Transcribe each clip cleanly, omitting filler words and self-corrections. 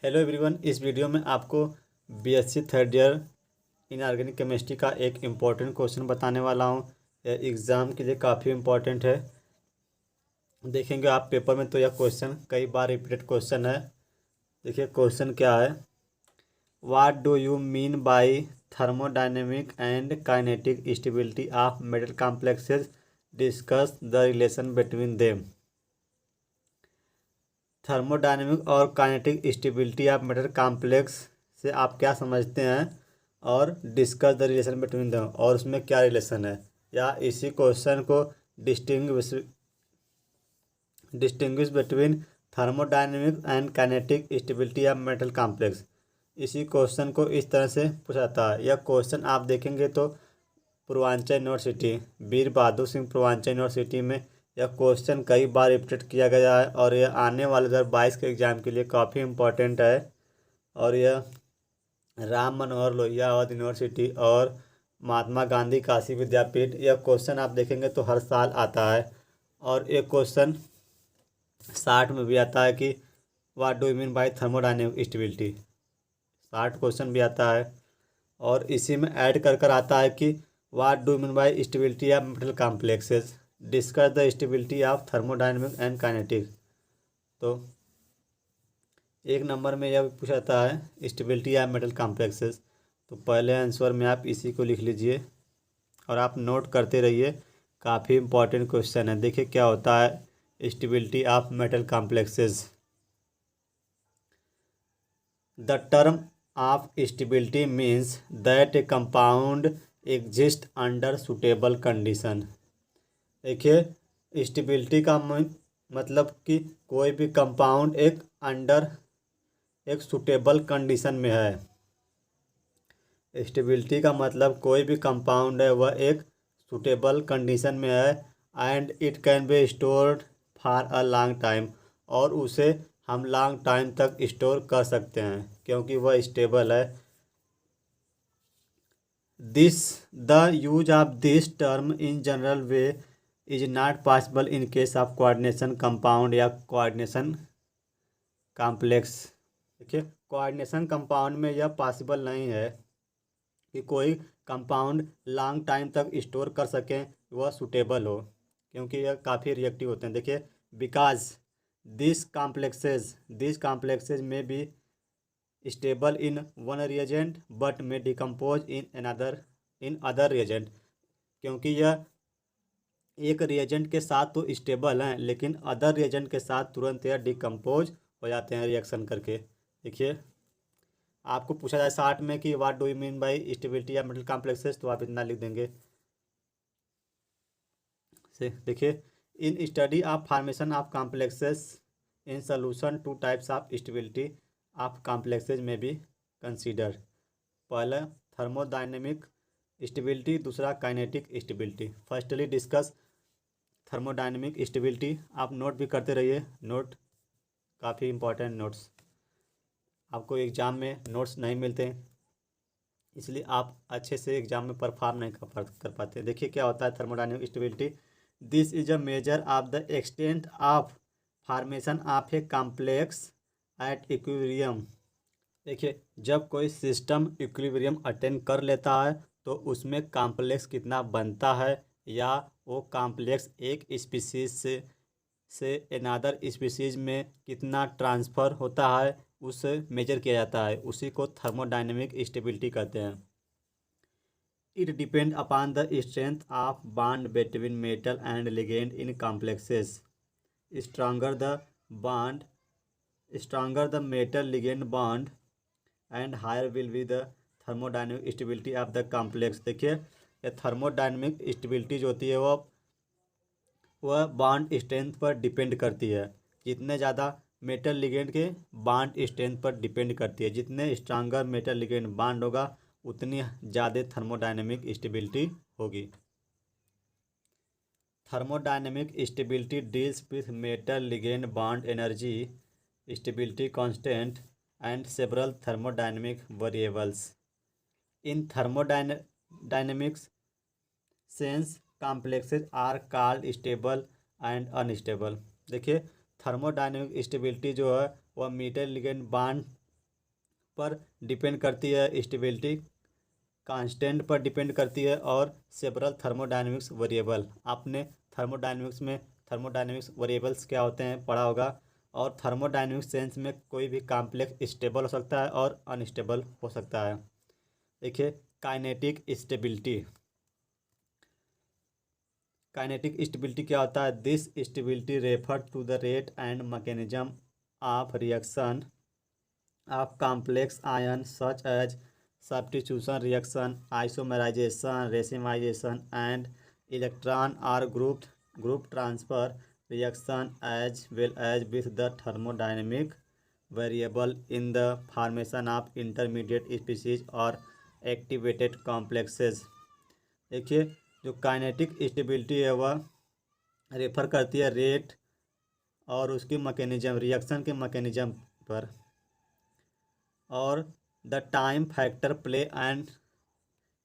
Hello everyone, इस video में आपको BSc third year inorganic chemistry का एक इम्पॉर्टेंट क्वेश्चन बताने वाला हूँ। यह एग्ज़ाम के लिए काफ़ी इम्पॉर्टेंट है। देखेंगे आप पेपर में तो यह क्वेश्चन कई बार रिपीटेड क्वेश्चन है। देखिए क्वेश्चन क्या है। What do you mean by thermodynamic and kinetic stability of metal complexes, discuss the relation between them. Thermodynamic और kinetic stability of metal complex से आप क्या समझते हैं और discuss the relation between them, और उसमें क्या रिलेशन है, या इसी क्वेश्चन को distinguish between thermodynamic and kinetic stability of metal complex. इसी क्वेश्चन को इस तरह से पूछा जाता है। यह क्वेश्चन आप देखेंगे तो पूर्वांचल यूनिवर्सिटी, वीर बहादुर सिंह पूर्वांचल यूनिवर्सिटी में यह क्वेश्चन कई बार रिपीट किया गया है और यह आने वाले 2022 के एग्ज़ाम के लिए काफ़ी इम्पोर्टेंट है। और यह राम मनोहर लोहिया अवध यूनिवर्सिटी और महात्मा गांधी काशी विद्यापीठ, यह क्वेश्चन आप देखेंगे तो हर साल आता है। और एक क्वेश्चन 60 में भी आता है कि what do you mean by thermodynamic stability, 60 question भी आता है। और इसी में ऐड कर आता है कि what do mean by stability of metal complexes, discuss the stability of thermodynamic and kinetic. तो एक नंबर में यह पूछा जाता है स्टेबिलिटी ऑफ मेटल कॉम्प्लेक्सेस। तो पहले आंसर में आप इसी को लिख लीजिए और आप नोट करते रहिए, काफ़ी इंपॉर्टेंट क्वेश्चन है। देखिए क्या होता है stability of metal complexes. The term of stability means that a compound exists under suitable condition। देखिए स्टेबिलिटी का मतलब कि कोई भी कंपाउंड एक अंडर एक सुटेबल कंडीशन में है। स्टेबिलिटी का मतलब कोई भी कंपाउंड है वह एक सुटेबल कंडीशन में है and it can be stored for a long time, और उसे हम लॉन्ग टाइम तक स्टोर कर सकते हैं क्योंकि वह स्टेबल है। This the use of this term in general way is not possible in case of coordination compound या कोऑर्डिनेशन कॉम्प्लेक्स। देखिए कोऑर्डिनेशन कंपाउंड में यह पॉसिबल नहीं है कि कोई कंपाउंड लॉन्ग टाइम तक स्टोर कर सकें, वह सूटेबल हो, क्योंकि यह काफ़ी रिएक्टिव होते हैं। देखिए बिकॉज दिस कॉम्प्लेक्सेज में be stable in one reagent but में डिकम्पोज इन अदर रिएजेंट, क्योंकि यह एक रिएजेंट के साथ तो स्टेबल हैं लेकिन अदर रिएजेंट के साथ तुरंत यह डिकम्पोज हो जाते हैं रिएक्शन करके। देखिए आपको पूछा जाए 60 में कि what do you mean by stability of metal complexes, तो आप इतना लिख देंगे से। देखिए in study of formation of complexes in solution two types of stability of complexes में भी कंसीडर। पहला थर्मोडायनेमिक स्टेबिलिटी, दूसरा kinetic stability. Firstly discuss thermodynamic stability. आप नोट भी करते रहिए, नोट काफ़ी इंपॉर्टेंट नोट्स। आपको एग्ज़ाम में नोट्स नहीं मिलते इसलिए आप अच्छे से एग्ज़ाम में परफॉर्म नहीं कर पाते। देखिए क्या होता है thermodynamic stability. This is a measure of the extent of formation of a complex at equilibrium. देखिए जब कोई सिस्टम इक्विलिब्रियम अटेन कर लेता है तो उसमें कॉम्प्लेक्स कितना बनता है, या वो कॉम्प्लेक्स एक स्पीसीज से अनदर स्पीसीज में कितना ट्रांसफ़र होता है, उसे मेजर किया जाता है। उसी को थर्मोडायनेमिक स्टेबिलिटी कहते हैं। It depend upon the strength of bond between metal and ligand in complexes. Stronger the bond stronger the metal ligand bond and higher will be the thermodynamic stability of the complex. देखिए ये thermodynamic stability जो होती है वह bond strength पर depend करती है। जितने ज़्यादा मेटल लिगेंड के बॉन्ड स्ट्रेंथ पर डिपेंड करती है। जितने स्ट्रांगर मेटल लिगेंड बॉन्ड होगा उतनी ज़्यादा थर्मोडायनेमिक स्टेबिलिटी होगी। Thermodynamic stability deals with metal ligand bond energy, stability constant and several thermodynamic variables. In thermodynamics sense complexes are called stable and unstable. देखिए thermodynamic stability जो है वह metal ligand bond पर depend करती है, stability constant पर depend करती है, और सेवरल थर्मोडायनेमिक्स वेरिएबल। आपने थर्मोडायनेमिक्स वेरिएबल्स क्या होते हैं पढ़ा होगा। और थर्मोडायनेमिक्स सेंस में कोई भी कॉम्प्लेक्स स्टेबल हो सकता है और अनस्टेबल हो सकता है। देखिए काइनेटिक स्टेबिलिटी। काइनेटिक स्टेबिलिटी क्या होता है? This stability refer to the rate and mechanism of reaction of complex ion such as substitution reaction, isomerization, racemization, and electron or group transfer reaction, as well as with the thermodynamic variable in the formation of intermediate species or activated complexes। देखिए जो kinetic stability है वह refer करती है rate और उसकी mechanism, reaction के mechanism पर, और the time factor play an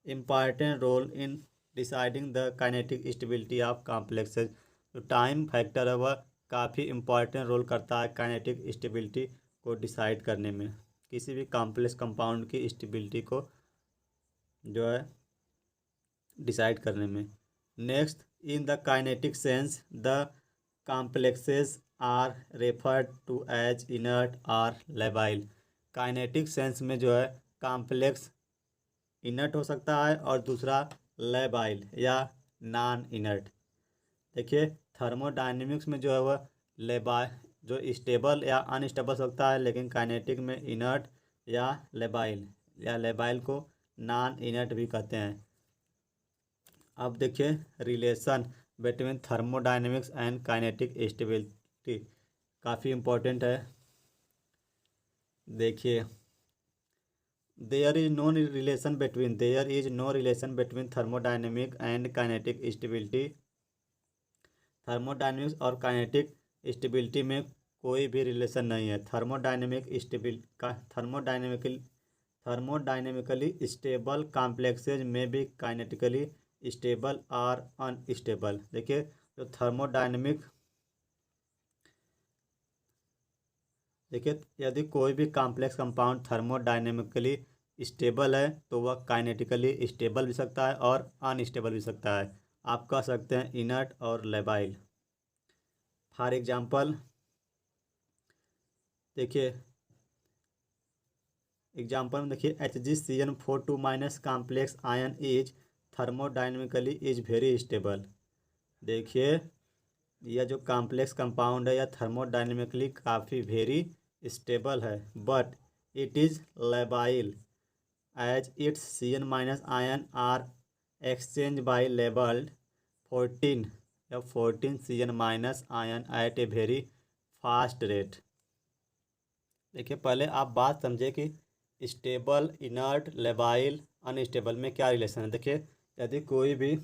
important role in deciding the kinetic stability of complexes. जो टाइम फैक्टर है वह काफ़ी इम्पॉर्टेंट रोल करता है काइनेटिक स्टेबिलिटी को डिसाइड करने में, किसी भी कॉम्प्लेक्स कंपाउंड की स्टेबिलिटी को जो है डिसाइड करने में। Next, in the kinetic sense the complexes are referred to as inert और लेबाइल। काइनेटिक सेंस में जो है कॉम्प्लेक्स इनर्ट हो सकता है और दूसरा लेबाइल या नॉन इनर्ट। देखिए थर्मोडायनेमिक्स में जो है वह जो स्टेबल या अनस्टेबल हो सकता है, लेकिन काइनेटिक में इनर्ट या लेबाइल को नॉन इनर्ट भी कहते हैं। अब देखिए relation between thermodynamics and kinetic stability काफ़ी इम्पोर्टेंट है। देखिए there is no relation between thermodynamic and kinetic stability। Thermodynamics और काइनेटिक स्टेबिलिटी में कोई भी रिलेशन नहीं है। थर्मोडायनेमिकली स्टेबल कॉम्प्लेक्सेज में भी काइनेटिकली स्टेबल और अनस्टेबल। देखिए जो यदि कोई भी कॉम्प्लेक्स कंपाउंड थर्मोडायनेमिकली स्टेबल है तो वह काइनेटिकली स्टेबल भी सकता है और अनस्टेबल भी सकता है। आप कह सकते हैं इनर्ट और लेबाइल। फॉर एग्जांपल देखिए में देखिए Hg(Cn42- complex ion is thermodynamically is very stable. देखिए यह जो कॉम्प्लेक्स कंपाउंड है यह थर्मोडायनेमिकली काफ़ी वेरी स्टेबल है, but it is labile as its Cn- ion are exchange by labelled 14 Cn- ion at a very fast rate. देखिए पहले आप बात समझे कि स्टेबल, इनर्ट, लेबाइल, अनस्टेबल में क्या रिलेशन है। देखिए यदि कोई भी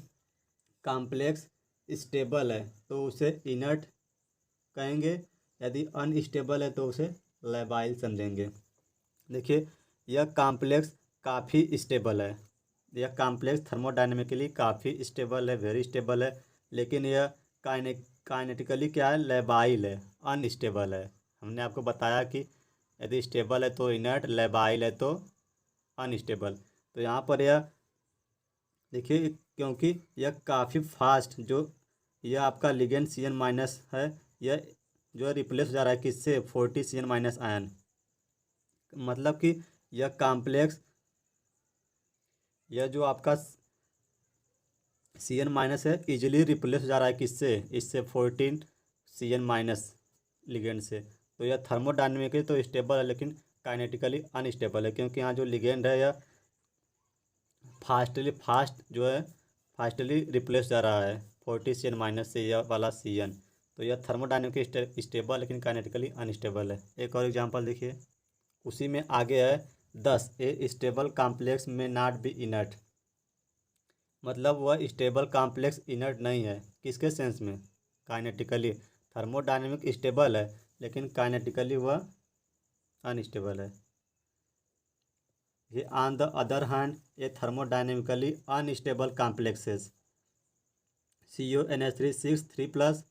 कॉम्प्लेक्स स्टेबल है तो उसे इनर्ट कहेंगे, यदि अनस्टेबल है तो उसे लेबाइल समझेंगे। देखिए यह कॉम्प्लेक्स काफ़ी स्टेबल है, यह कॉम्प्लेक्स थर्मोडायनेमिकली काफ़ी स्टेबल है, वेरी स्टेबल है, लेकिन यह काइनेटिकली क्या है, लेबाइल है, अनस्टेबल है। हमने आपको बताया कि यदि स्टेबल है तो इनर्ट, लेबाइल है तो अनस्टेबल। तो यहाँ पर यह देखिए क्योंकि यह काफ़ी फास्ट, जो यह आपका लिगेंड Cn- है, यह जो है रिप्लेस हो जा रहा है किससे, 40 Cn- आयन। मतलब कि यह कॉम्प्लेक्स, यह जो आपका Cn- है इजीली रिप्लेस हो जा रहा है किससे, इससे 14 Cn- लिगेंड से। तो यह थर्मोडायनेमिकली तो स्टेबल है लेकिन काइनेटिकली अनस्टेबल है, क्योंकि यहाँ जो लिगेंड है यह फास्टली रिप्लेस जा रहा है 40 Cn- से यह वाला Cn। तो यह थर्मोडायनेमिकली स्टेबल लेकिन काइनेटिकली अनस्टेबल है। एक और एग्जांपल देखिए उसी में आगे है 10 ए स्टेबल कॉम्प्लेक्स में नॉट बी इनर्ट। मतलब वह स्टेबल कॉम्प्लेक्स इनर्ट नहीं है, किसके सेंस में, काइनेटिकली। थर्मोडायनेमिक स्टेबल है लेकिन काइनेटिकली वह अनस्टेबल है। ये ऑन द अदर हैंड ये थर्मोडायनेमिकली अनस्टेबल कॉम्प्लेक्सेस CuNH3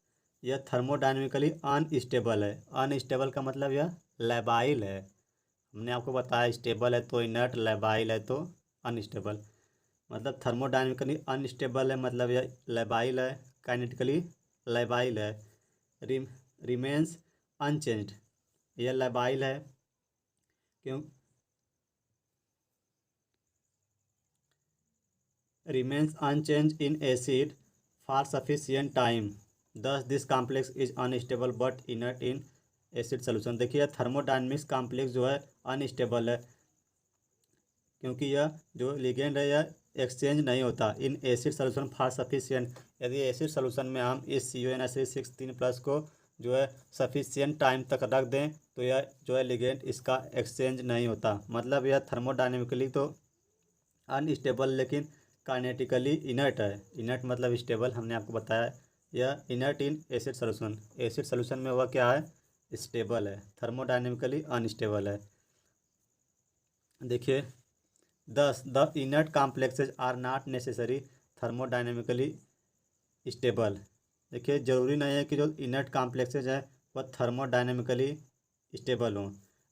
यह थर्मोडायनेमिकली अनस्टेबल है। अनस्टेबल का मतलब यह लेबाइल है, हमने आपको बताया स्टेबल है तो इनर्ट, लेबाइल है तो अनस्टेबल। मतलब थर्मोडायनेमिकली अनस्टेबल है मतलब यह लेबाइल है, काइनेटिकली लेबाइल है। रिमेंस अनचेंज्ड, यह लेबाइल है क्यों, remains unchanged in acid for sufficient time, thus this complex is unstable but inert in acid solution। देखिए थर्मोडायनेमिक्स कॉम्प्लेक्स जो है अनस्टेबल है क्योंकि यह जो लिगेंड है यह एक्सचेंज नहीं होता in acid solution for sufficient. यदि एसिड सोल्यूशन में हम इस CuNH6 को जो है सफिशिएंट टाइम तक रख दें तो यह जो है लिगेंड इसका एक्सचेंज नहीं होता। मतलब यह थर्मोडायनेमिकली तो अनस्टेबल लेकिन काइनेटिकली इनर्ट है। इनर्ट मतलब स्टेबल, हमने आपको बताया। यह inert in acid solution, acid solution में वह क्या है, स्टेबल है, थर्मोडायनेमिकली अनस्टेबल है। देखिए the inert complexes are not necessary thermodynamically stable. देखिए ज़रूरी नहीं है कि जो इनर्ट कॉम्प्लेक्सेज है वह थर्मोडायनेमिकली स्टेबल हों।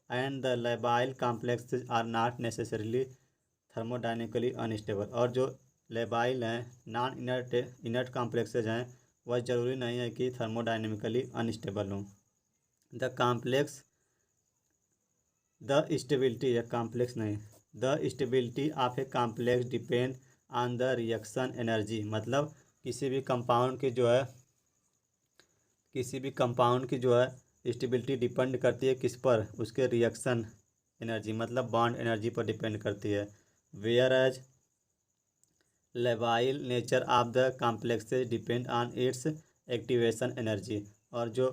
And the labile complexes are not necessarily thermodynamically unstable, और जो लेबाइल हैं नॉन इनर्ट कॉम्प्लेक्सेज हैं वह ज़रूरी नहीं है कि थर्मोडायनेमिकली अनस्टेबल हों। द कॉम्प्लेक्स द स्टेबिलिटी, या कॉम्प्लेक्स नहीं, the stability of a complex depend on the reaction energy. मतलब किसी भी कंपाउंड की जो है स्टेबिलिटी डिपेंड करती है किस पर, उसके रिएक्शन एनर्जी मतलब बॉन्ड एनर्जी पर डिपेंड करती है। Whereas labile nature of the complexes depend on its activation energy, और जो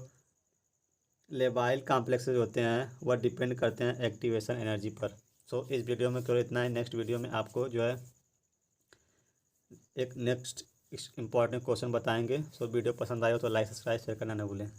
लेबाइल कॉम्प्लेक्सेज होते हैं वह डिपेंड करते हैं एक्टिवेशन एनर्जी पर। सो इस वीडियो में केवल इतना ही। नेक्स्ट वीडियो में आपको जो है एक नेक्स्ट इंपॉर्टेंट क्वेश्चन बताएंगे। सो वीडियो पसंद आए हो तो लाइक सब्सक्राइब शेयर करना न भूलें।